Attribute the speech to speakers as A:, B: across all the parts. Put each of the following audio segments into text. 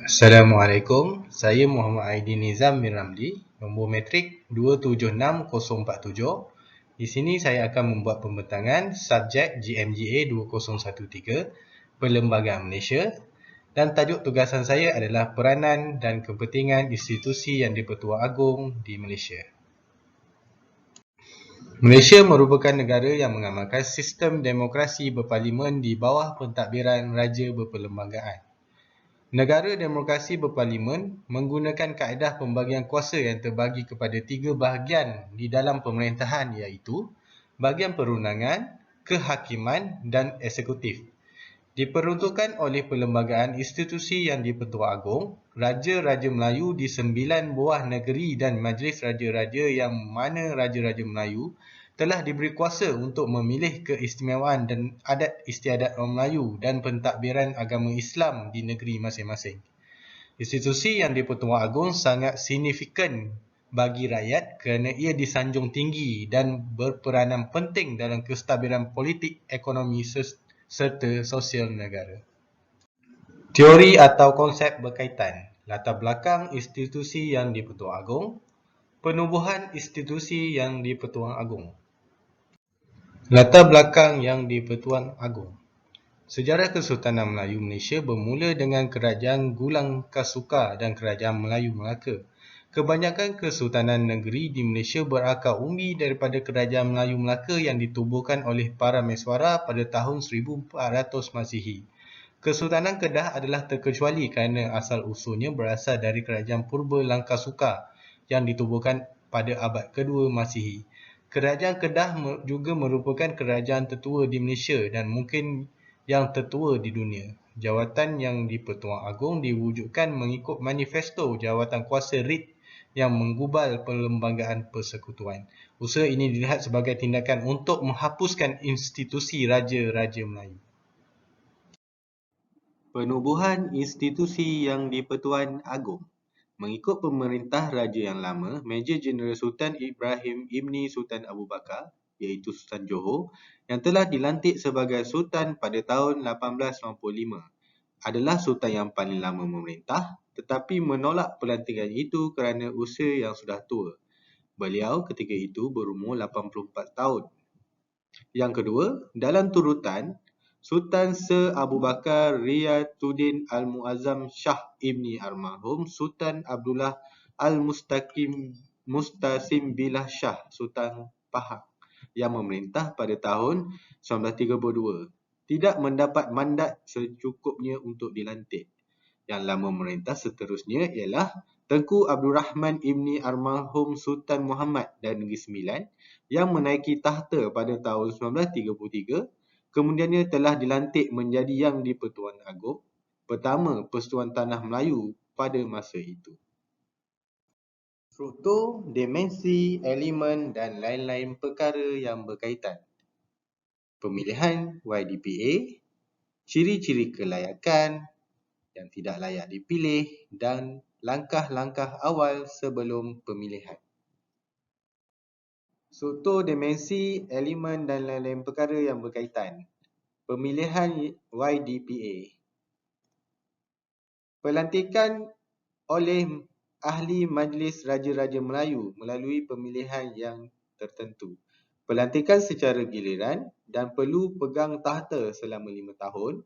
A: Assalamualaikum, saya Muhammad Aidin Nizam bin Ramli, nombor matrik 276,047. Di sini saya akan membuat pembentangan subjek GMGA 2013, Perlembagaan Malaysia, dan tajuk tugasan saya adalah peranan dan kepentingan institusi yang di-Pertuan Agong di Malaysia. Malaysia merupakan negara yang mengamalkan sistem demokrasi berparlimen di bawah pentadbiran Raja Berperlembagaan. Negara demokrasi berparlimen menggunakan kaedah pembagian kuasa yang terbagi kepada 3 bahagian di dalam pemerintahan, iaitu bahagian perundangan, kehakiman dan eksekutif. Diperuntukkan oleh Perlembagaan Institusi yang di-Pertuan Agong, Raja-Raja Melayu di 9 buah negeri dan Majlis Raja-Raja yang mana Raja-Raja Melayu telah diberi kuasa untuk memilih keistimewaan dan adat istiadat orang Melayu dan pentadbiran agama Islam di negeri masing-masing. Institusi yang di-Pertuan Agong sangat signifikan bagi rakyat kerana ia disanjung tinggi dan berperanan penting dalam kestabilan politik, ekonomi serta sosial negara. Teori atau konsep berkaitan. Latar belakang institusi yang di-Pertuan Agong. Penubuhan institusi yang di-Pertuan Agong. Latar belakang yang di-Pertuan Agong. Sejarah Kesultanan Melayu Malaysia bermula dengan Kerajaan Gulang Kasuka dan Kerajaan Melayu Melaka. Kebanyakan kesultanan negeri di Malaysia berakar umbi daripada Kerajaan Melayu Melaka yang ditubuhkan oleh para Meswara pada tahun 1400 Masihi. Kesultanan Kedah adalah terkecuali kerana asal usulnya berasal dari Kerajaan Purba Langkasuka yang ditubuhkan pada abad kedua Masihi. Kerajaan Kedah juga merupakan kerajaan tertua di Malaysia dan mungkin yang tertua di dunia. Jawatan yang di-Pertuan Agong diwujudkan mengikut manifesto Jawatan Kuasa RIT yang menggubal Perlembagaan Persekutuan. Usaha ini dilihat sebagai tindakan untuk menghapuskan institusi Raja-Raja Melayu. Penubuhan institusi yang di-Pertuan Agong. Mengikut pemerintah Raja yang lama, Major Jeneral Sultan Ibrahim Ibni Sultan Abu Bakar, iaitu Sultan Johor, yang telah dilantik sebagai Sultan pada tahun 1895, adalah Sultan yang paling lama memerintah, tetapi menolak pelantikan itu kerana usia yang sudah tua. Beliau ketika itu berumur 84 tahun. Yang kedua, dalam turutan, Sultan Sir Abu Bakar Riyatuddin Al-Muazzam Shah Ibni Almarhum Sultan Abdullah Al-Mustasim Billah Shah Sultan Pahang yang memerintah pada tahun 1932 tidak mendapat mandat secukupnya untuk dilantik. Yang lama memerintah seterusnya ialah Tengku Abdul Rahman Ibni Almarhum Sultan Muhammad dan Negeri Sembilan yang menaiki tahta pada tahun 1933, kemudiannya telah dilantik menjadi Yang di-Pertuan Agong pertama Persatuan Tanah Melayu pada masa itu. Struktur, dimensi, elemen dan lain-lain perkara yang berkaitan. Pemilihan YDPA, ciri-ciri kelayakan yang tidak layak dipilih dan langkah-langkah awal sebelum pemilihan. Struktur, dimensi, elemen dan lain-lain perkara yang berkaitan. Pemilihan YDPA. Pelantikan oleh Ahli Majlis Raja-Raja Melayu melalui pemilihan yang tertentu. Pelantikan secara giliran dan perlu pegang tahta selama 5 tahun.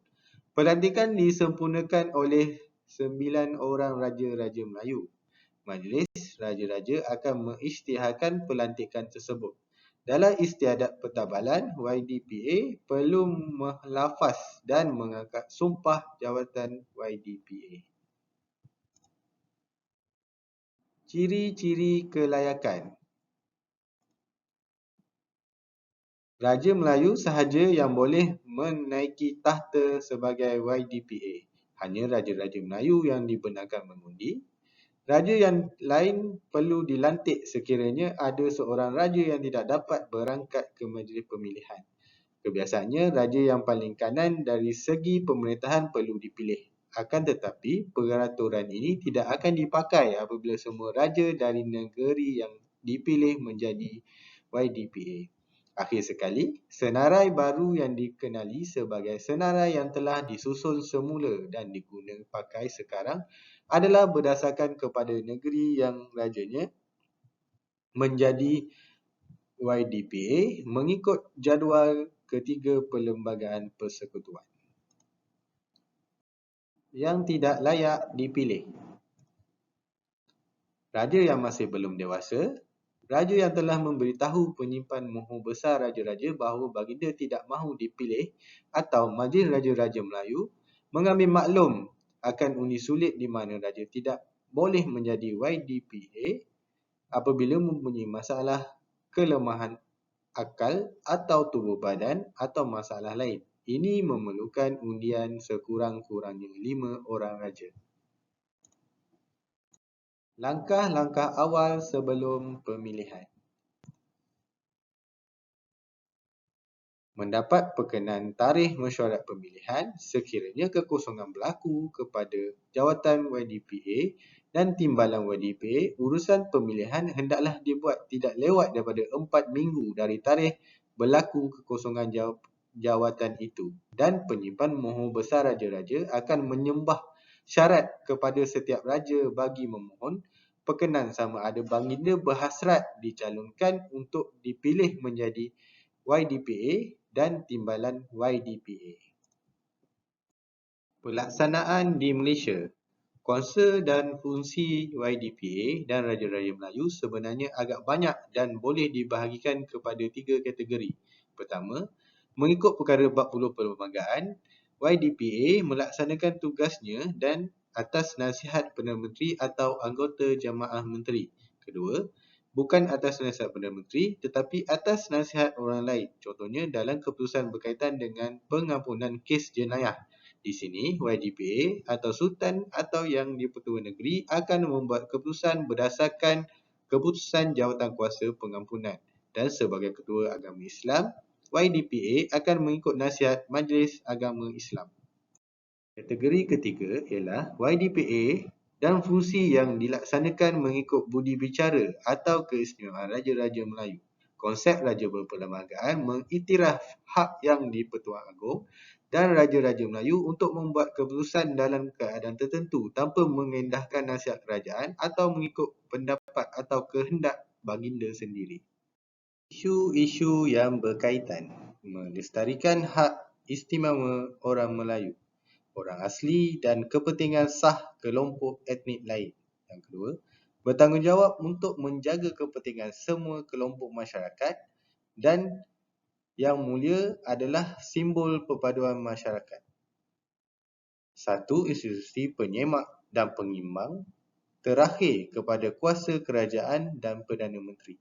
A: Pelantikan disempurnakan oleh 9 orang Raja-Raja Melayu. Majlis Raja-Raja akan mengisytiharkan pelantikan tersebut. Dalam istiadat pentadbiran, YDPA perlu melafaz dan mengangkat sumpah jawatan YDPA. Ciri-ciri kelayakan. Raja Melayu sahaja yang boleh menaiki tahta sebagai YDPA. Hanya Raja-Raja Melayu yang dibenarkan mengundi. Raja yang lain perlu dilantik sekiranya ada seorang raja yang tidak dapat berangkat ke majlis pemilihan. Kebiasaannya, raja yang paling kanan dari segi pemerintahan perlu dipilih. Akan tetapi, peraturan ini tidak akan dipakai apabila semua raja dari negeri yang dipilih menjadi YDPA. Akhir sekali, senarai baru yang dikenali sebagai senarai yang telah disusun semula dan digunakan pakai sekarang adalah berdasarkan kepada negeri yang rajanya menjadi YDPA mengikut jadual ketiga Perlembagaan Persekutuan. Yang tidak layak dipilih. Raja yang masih belum dewasa, raja yang telah memberitahu penyimpan mohon besar raja-raja bahawa baginda tidak mahu dipilih atau Majlis Raja-Raja Melayu mengambil maklum akan undi sulit di mana raja tidak boleh menjadi YDPA apabila mempunyai masalah kelemahan akal atau tubuh badan atau masalah lain. Ini memerlukan undian sekurang-kurangnya 5 orang raja. Langkah-langkah awal sebelum pemilihan. Mendapat perkenan tarikh mesyuarat pemilihan sekiranya kekosongan berlaku kepada jawatan YDPA dan timbalan YDPA, urusan pemilihan hendaklah dibuat tidak lewat daripada 4 minggu dari tarikh berlaku kekosongan jawatan itu, dan penyimpan mohon besar raja-raja akan menyembah syarat kepada setiap raja bagi memohon perkenan sama ada baginda berhasrat dicalonkan untuk dipilih menjadi YDPA dan timbalan YDPA. Pelaksanaan di Malaysia. Kuasa dan fungsi YDPA dan Raja-Raja Melayu sebenarnya agak banyak dan boleh dibahagikan kepada 3 kategori. Pertama, mengikut perkara 40 Perlembagaan, YDPA melaksanakan tugasnya dan atas nasihat Perdana Menteri atau anggota Jamaah Menteri. Kedua, bukan atas nasihat Perdana Menteri tetapi atas nasihat orang lain. Contohnya dalam keputusan berkaitan dengan pengampunan kes jenayah. Di sini, YDPA atau Sultan atau Yang di-Pertua Negeri akan membuat keputusan berdasarkan keputusan jawatan kuasa pengampunan. Dan sebagai Ketua Agama Islam, YDPA akan mengikut nasihat Majlis Agama Islam. Kategori ketiga ialah YDPA dan fungsi yang dilaksanakan mengikut budi bicara atau keistimewaan Raja-Raja Melayu. Konsep Raja Berperlembagaan mengiktiraf hak Yang di-Pertuan Agong dan Raja-Raja Melayu untuk membuat keputusan dalam keadaan tertentu tanpa mengendahkan nasihat kerajaan atau mengikut pendapat atau kehendak baginda sendiri. Isu-isu yang berkaitan melestarikan hak istimewa orang Melayu, orang asli dan kepentingan sah kelompok etnik lain. Yang kedua, bertanggungjawab untuk menjaga kepentingan semua kelompok masyarakat dan yang mulia adalah simbol perpaduan masyarakat. Satu institusi penyemak dan pengimbang, terakhir kepada kuasa kerajaan dan Perdana Menteri.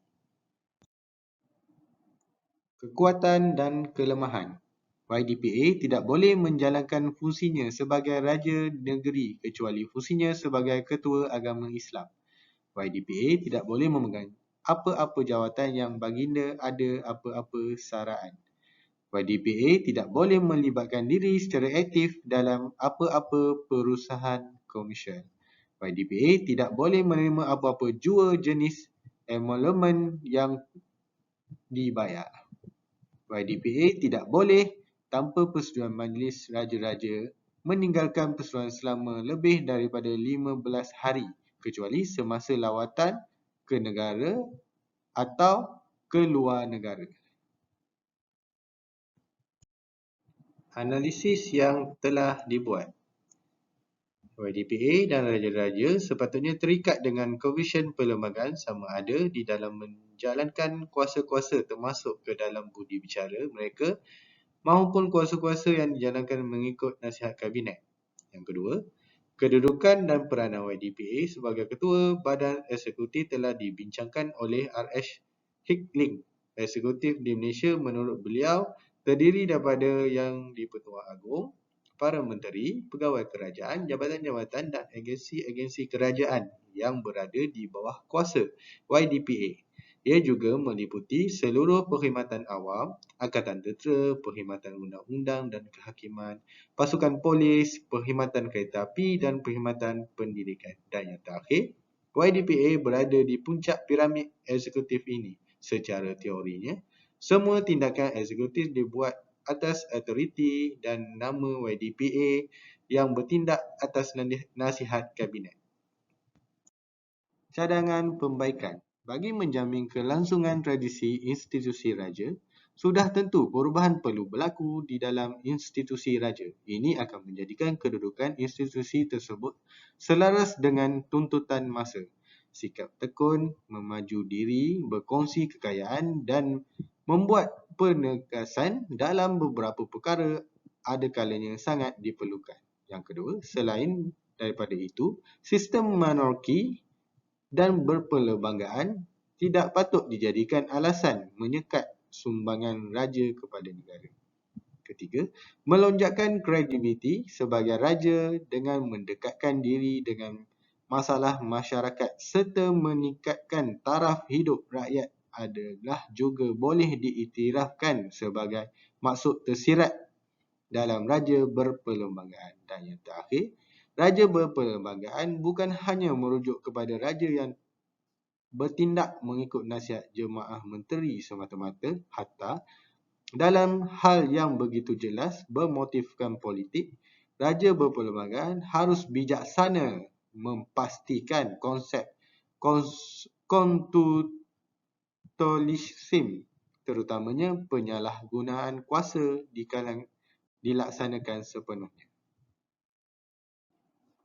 A: Kekuatan dan kelemahan. YDPA tidak boleh menjalankan fungsinya sebagai Raja Negeri kecuali fungsinya sebagai Ketua Agama Islam. YDPA tidak boleh memegang apa-apa jawatan yang baginda ada apa-apa saraan. YDPA tidak boleh melibatkan diri secara aktif dalam apa-apa perusahaan komersial. YDPA tidak boleh menerima apa-apa jua jenis emolumen yang dibayar. YDPA tidak boleh tanpa persetujuan Majlis Raja-Raja meninggalkan persekutuan selama lebih daripada 15 hari kecuali semasa lawatan ke negara atau ke luar negara. Analisis yang telah dibuat. YDPA dan Raja-Raja sepatutnya terikat dengan koefisien perlembagaan sama ada di dalam menjalankan kuasa-kuasa termasuk ke dalam budi bicara mereka maupun kuasa-kuasa yang dijalankan mengikut nasihat kabinet. Yang kedua, kedudukan dan peranan YDPA sebagai Ketua Badan Eksekutif telah dibincangkan oleh R.H. Hickling. Eksekutif di Malaysia menurut beliau terdiri daripada Yang di-Pertuan Agong, para menteri, pegawai kerajaan, jabatan-jabatan dan agensi-agensi kerajaan yang berada di bawah kuasa YDPA. Ia juga meliputi seluruh perkhidmatan awam, angkatan tentera, perkhidmatan undang-undang dan kehakiman, pasukan polis, perkhidmatan kereta api dan perkhidmatan pendidikan. Dan yang terakhir, YDPA berada di puncak piramid eksekutif ini. Secara teorinya, Semua tindakan eksekutif dibuat atas autoriti dan nama YDPA yang bertindak atas nasihat Kabinet. Cadangan pembaikan. Bagi menjamin kelangsungan tradisi institusi raja, sudah tentu perubahan perlu berlaku di dalam institusi raja. Ini akan menjadikan kedudukan institusi tersebut selaras dengan tuntutan masa. Sikap tekun, memaju diri, berkongsi kekayaan dan membuat penegasan dalam beberapa perkara ada kalanya sangat diperlukan. Yang kedua, selain daripada itu, sistem monarki dan berperlembagaan tidak patut dijadikan alasan menyekat sumbangan raja kepada negara. Ketiga, melonjakkan kredibiliti sebagai raja dengan mendekatkan diri dengan masalah masyarakat serta meningkatkan taraf hidup rakyat adalah juga boleh diiktirafkan sebagai maksud tersirat dalam raja berperlembagaan. Dan yang terakhir, raja berperlembagaan bukan hanya merujuk kepada raja yang bertindak mengikut nasihat jemaah menteri semata-mata, hatta dalam hal yang begitu jelas bermotifkan politik, raja berperlembagaan harus bijaksana memastikan konsep konstitusionalisme, terutamanya penyalahgunaan kuasa dilaksanakan sepenuhnya.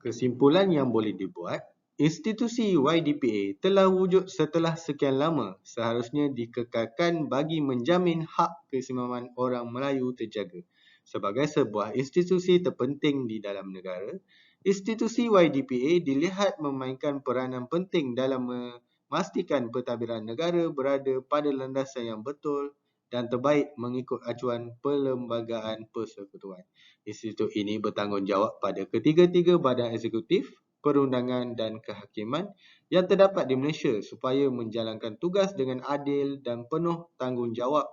A: Kesimpulan yang boleh dibuat, institusi YDPA telah wujud setelah sekian lama, seharusnya dikekalkan bagi menjamin hak keistimewaan orang Melayu terjaga. Sebagai sebuah institusi terpenting di dalam negara, institusi YDPA dilihat memainkan peranan penting dalam memastikan pentadbiran negara berada pada landasan yang betul dan terbaik mengikut acuan Perlembagaan Persekutuan. Institut ini bertanggungjawab pada ketiga-tiga badan eksekutif, perundangan dan kehakiman yang terdapat di Malaysia supaya menjalankan tugas dengan adil dan penuh tanggungjawab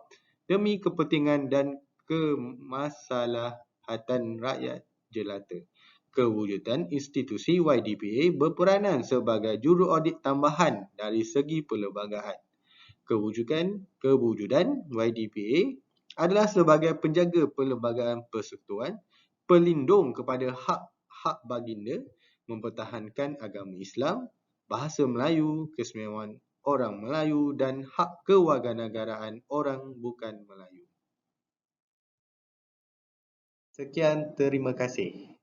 A: demi kepentingan dan kemaslahatan rakyat jelata. Kewujudan institusi YDPA berperanan sebagai juru audit tambahan dari segi perlembagaan. Kewujudan YDPA adalah sebagai penjaga perlembagaan persekutuan, pelindung kepada hak-hak baginda, mempertahankan agama Islam, bahasa Melayu, keistimewaan orang Melayu dan hak kewarganegaraan orang bukan Melayu. Sekian, terima kasih.